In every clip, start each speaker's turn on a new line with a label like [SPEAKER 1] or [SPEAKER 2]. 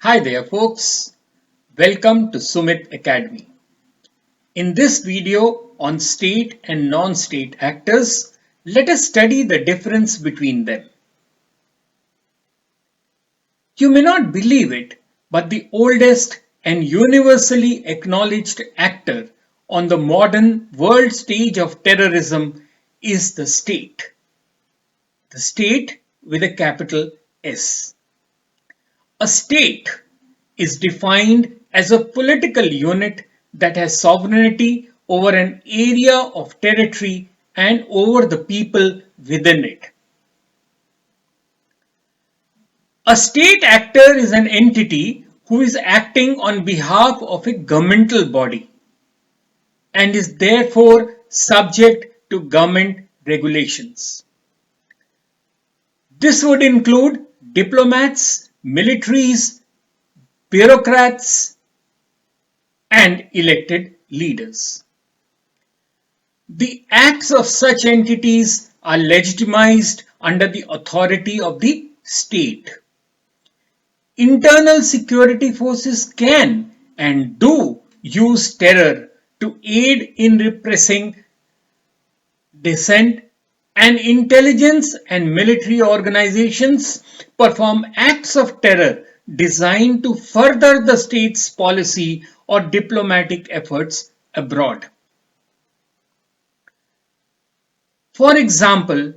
[SPEAKER 1] Hi there folks, welcome to Sumitacademy. In this video on state and non-state actors, let us study the difference between them. You may not believe it, but the oldest and universally acknowledged actor on the modern world stage of terrorism is the state. The state with a capital S. A state is defined as a political unit that has sovereignty over an area of territory and over the people within it. A state actor is an entity who is acting on behalf of a governmental body and is therefore subject to government regulations. This would include diplomats, militaries, bureaucrats, and elected leaders. The acts of such entities are legitimized under the authority of the state. Internal security forces can and do use terror to aid in repressing dissent, and intelligence and military organizations perform acts of terror designed to further the state's policy or diplomatic efforts abroad. For example,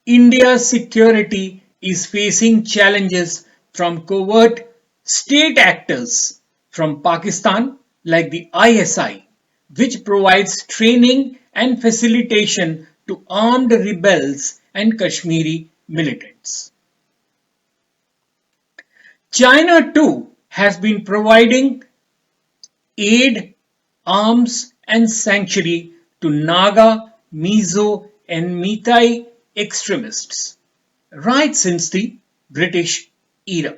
[SPEAKER 1] India's security is facing challenges from covert state actors from Pakistan like the ISI, which provides training and facilitation to armed rebels and Kashmiri militants. China too has been providing aid, arms and sanctuary to Naga, Mizo and Meitei extremists right since the British era.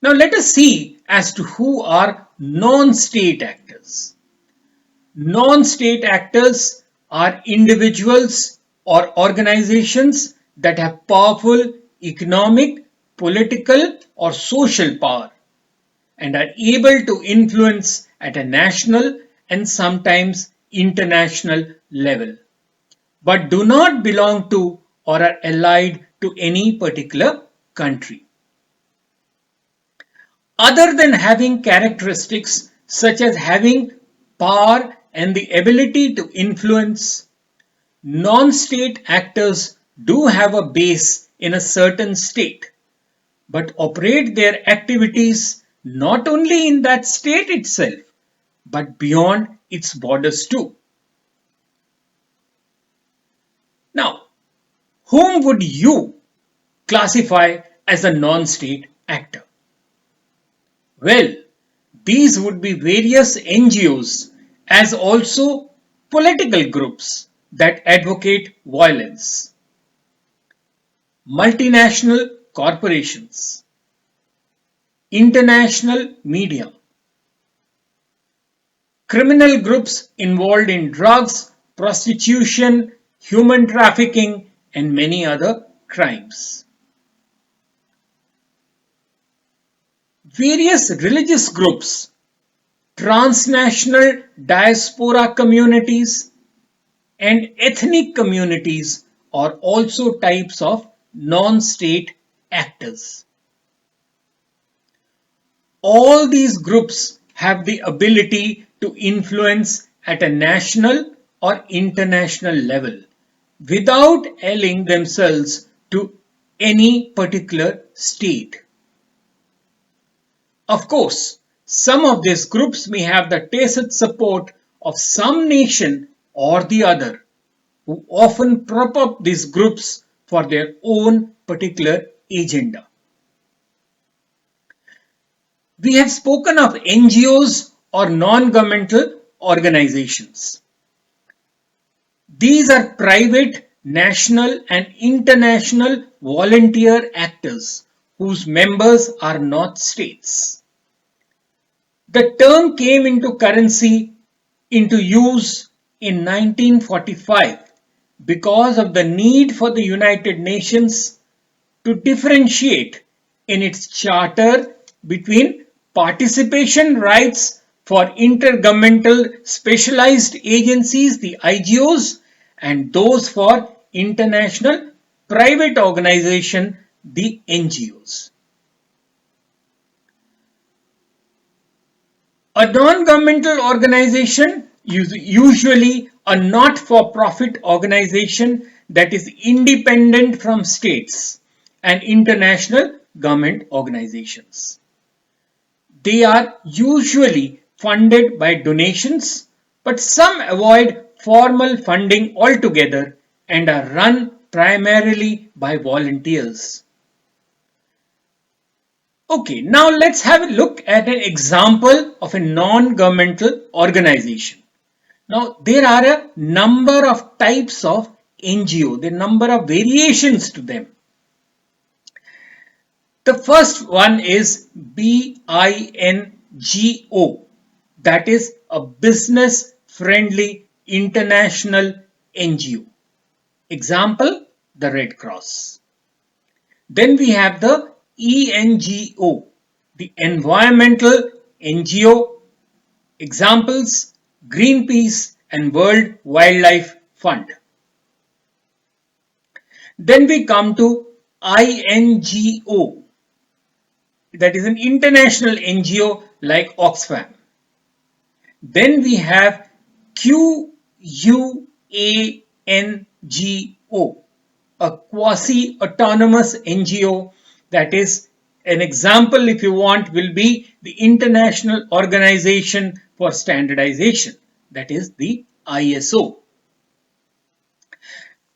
[SPEAKER 1] Now let us see as to who are non-state actors. Non-state actors are individuals or organizations that have powerful economic, political or social power and are able to influence at a national and sometimes international level, but do not belong to or are allied to any particular country. Other than having characteristics such as having power and the ability to influence, non-state actors do have a base in a certain state, but operate their activities not only in that state itself, but beyond its borders too. Now, whom would you classify as a non-state actor? Well, these would be various NGOs as also political groups that advocate violence, multinational corporations, international media, criminal groups involved in drugs, prostitution, human trafficking, and many other crimes. Various religious groups, transnational diaspora communities, and ethnic communities are also types of non-state actors. All these groups have the ability to influence at a national or international level without allying themselves to any particular state. Of course, some of these groups may have the tacit support of some nation or the other, who often prop up these groups for their own particular agenda. We have spoken of NGOs or non-governmental organizations. These are private, national and international volunteer actors whose members are not states. The term came into use in 1945 because of the need for the United Nations to differentiate in its charter between participation rights for intergovernmental specialized agencies, the IGOs, and those for international private organization, the NGOs. A non-governmental organization is usually a not-for-profit organization that is independent from states and international government organizations. They are usually funded by donations, but some avoid formal funding altogether and are run primarily by volunteers. Okay, now let's have a look at an example of a non-governmental organization. Now, there are a number of types of NGO, there are a number of variations to them. The first one is BINGO, that is a business friendly international NGO. Example, the Red Cross. Then we have the ENGO, the environmental NGO. Examples, Greenpeace and World Wildlife Fund. Then we come to INGO, that is an international NGO like Oxfam. Then we have QUANGO, a quasi-autonomous NGO, that is an example, if you want, will be the International Organization for Standardization, that is the ISO.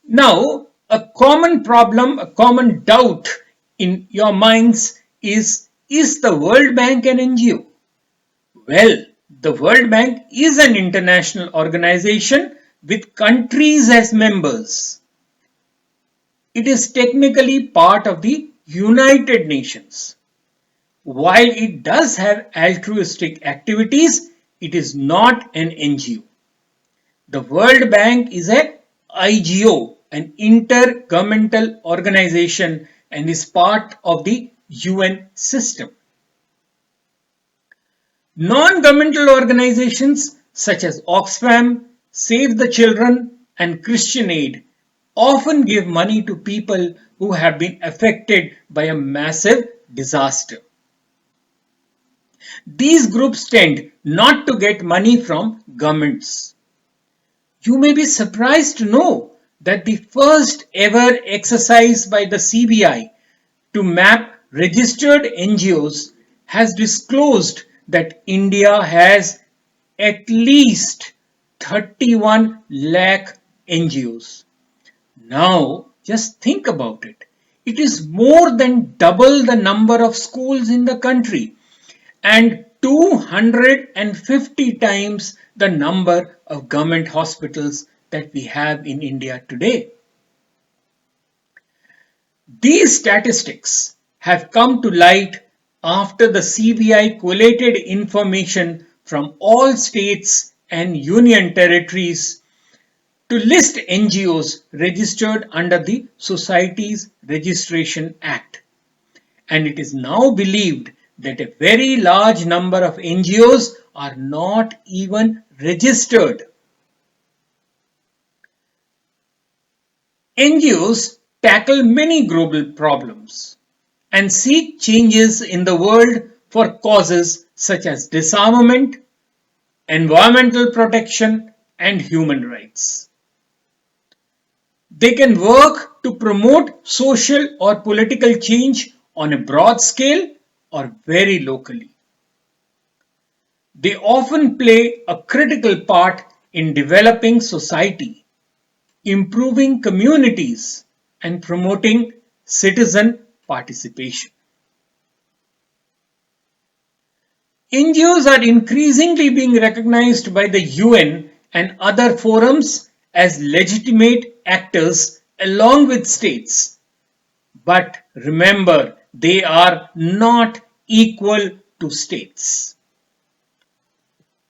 [SPEAKER 1] Now, a common problem, a common doubt in your minds is the World Bank an NGO? Well, the World Bank is an international organization with countries as members. It is technically part of the United Nations. While it does have altruistic activities, it is not an NGO. The World Bank is an IGO, an intergovernmental organization, and is part of the UN system. Non-governmental organizations such as Oxfam, Save the Children, and Christian Aid often give money to people who have been affected by a massive disaster. These groups tend not to get money from governments. You may be surprised to know that the first ever exercise by the CBI to map registered NGOs has disclosed that India has at least 31 lakh NGOs. Now, just think about it. It is more than double the number of schools in the country and 250 times the number of government hospitals that we have in India today. These statistics have come to light after the CBI collated information from all states and union territories to list NGOs registered under the Societies Registration Act. And it is now believed that a very large number of NGOs are not even registered. NGOs tackle many global problems and seek changes in the world for causes such as disarmament, environmental protection, and human rights. They can work to promote social or political change on a broad scale or very locally. They often play a critical part in developing society, improving communities, and promoting citizen participation. NGOs are increasingly being recognized by the UN and other forums as legitimate actors along with states. But remember, they are not equal to states.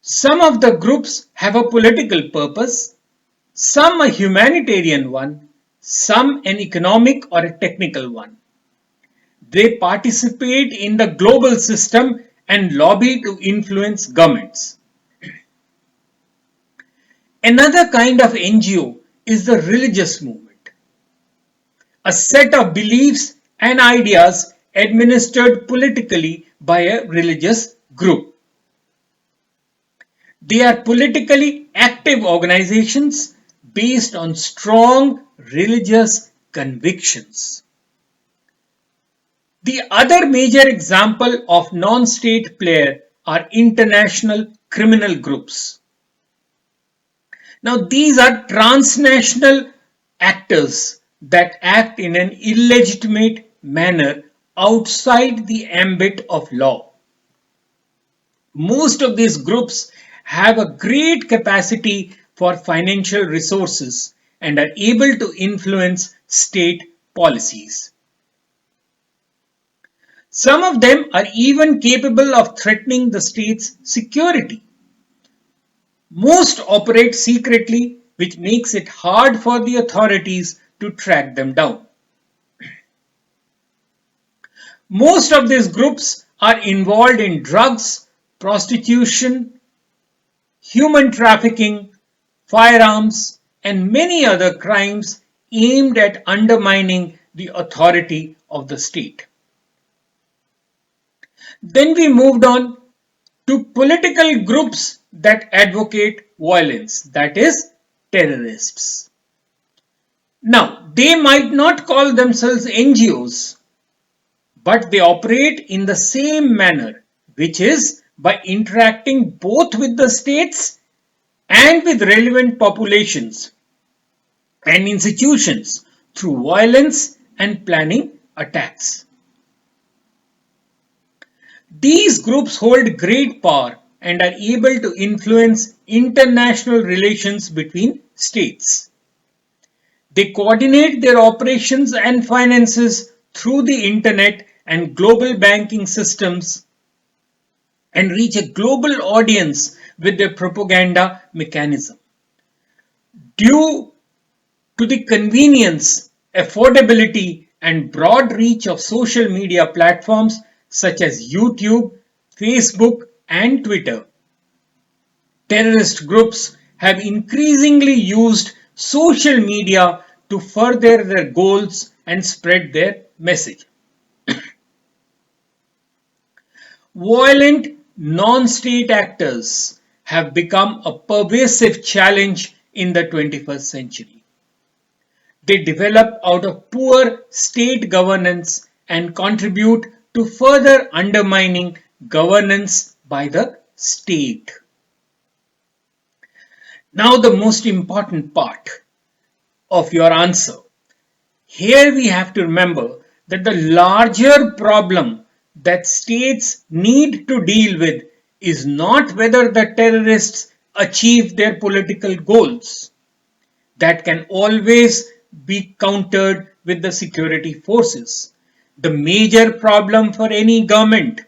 [SPEAKER 1] Some of the groups have a political purpose, some a humanitarian one, some an economic or a technical one. They participate in the global system and lobby to influence governments. Another kind of NGO is the religious movement, a set of beliefs and ideas administered politically by a religious group. They are politically active organizations based on strong religious convictions. The other major example of non-state player are international criminal groups. Now these are transnational actors that act in an illegitimate manner outside the ambit of law. Most of these groups have a great capacity for financial resources and are able to influence state policies. Some of them are even capable of threatening the state's security. Most operate secretly, which makes it hard for the authorities to track them down. Most of these groups are involved in drugs, prostitution, human trafficking, firearms, and many other crimes aimed at undermining the authority of the state. Then we moved on to political groups that advocate violence, that is, terrorists. Now, they might not call themselves NGOs, but they operate in the same manner, which is by interacting both with the states and with relevant populations and institutions through violence and planning attacks. These groups hold great power and are able to influence international relations between states. They coordinate their operations and finances through the internet and global banking systems and reach a global audience with their propaganda mechanism. Due to the convenience, affordability, and broad reach of social media platforms such as YouTube, Facebook, and Twitter, terrorist groups have increasingly used social media to further their goals and spread their message. Violent non-state actors have become a pervasive challenge in the 21st century. They develop out of poor state governance and contribute to further undermining governance by the state. Now the most important part of your answer. Here we have to remember that the larger problem that states need to deal with is not whether the terrorists achieve their political goals. That can always be countered with the security forces. The major problem for any government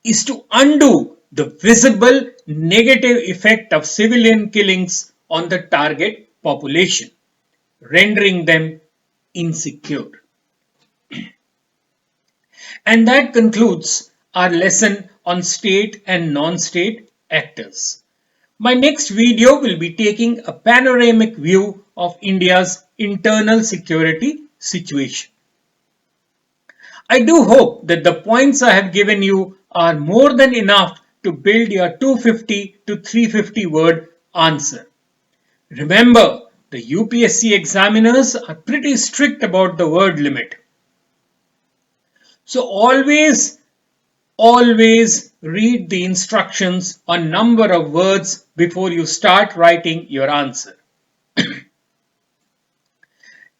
[SPEAKER 1] is to undo the visible negative effect of civilian killings on the target population, rendering them insecure. And that concludes our lesson on state and non-state actors. My next video will be taking a panoramic view of India's internal security situation. I do hope that the points I have given you are more than enough to build your 250 to 350 word answer. Remember, the UPSC examiners are pretty strict about the word limit. So always read the instructions on number of words before you start writing your answer.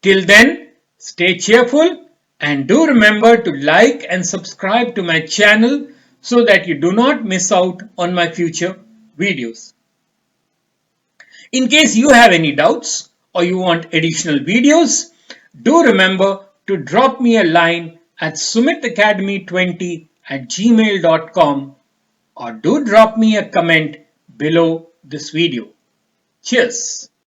[SPEAKER 1] Till then, stay cheerful and do remember to like and subscribe to my channel so that you do not miss out on my future videos. In case you have any doubts or you want additional videos, do remember to drop me a line at sumitacademy20@gmail.com or do drop me a comment below this video. Cheers!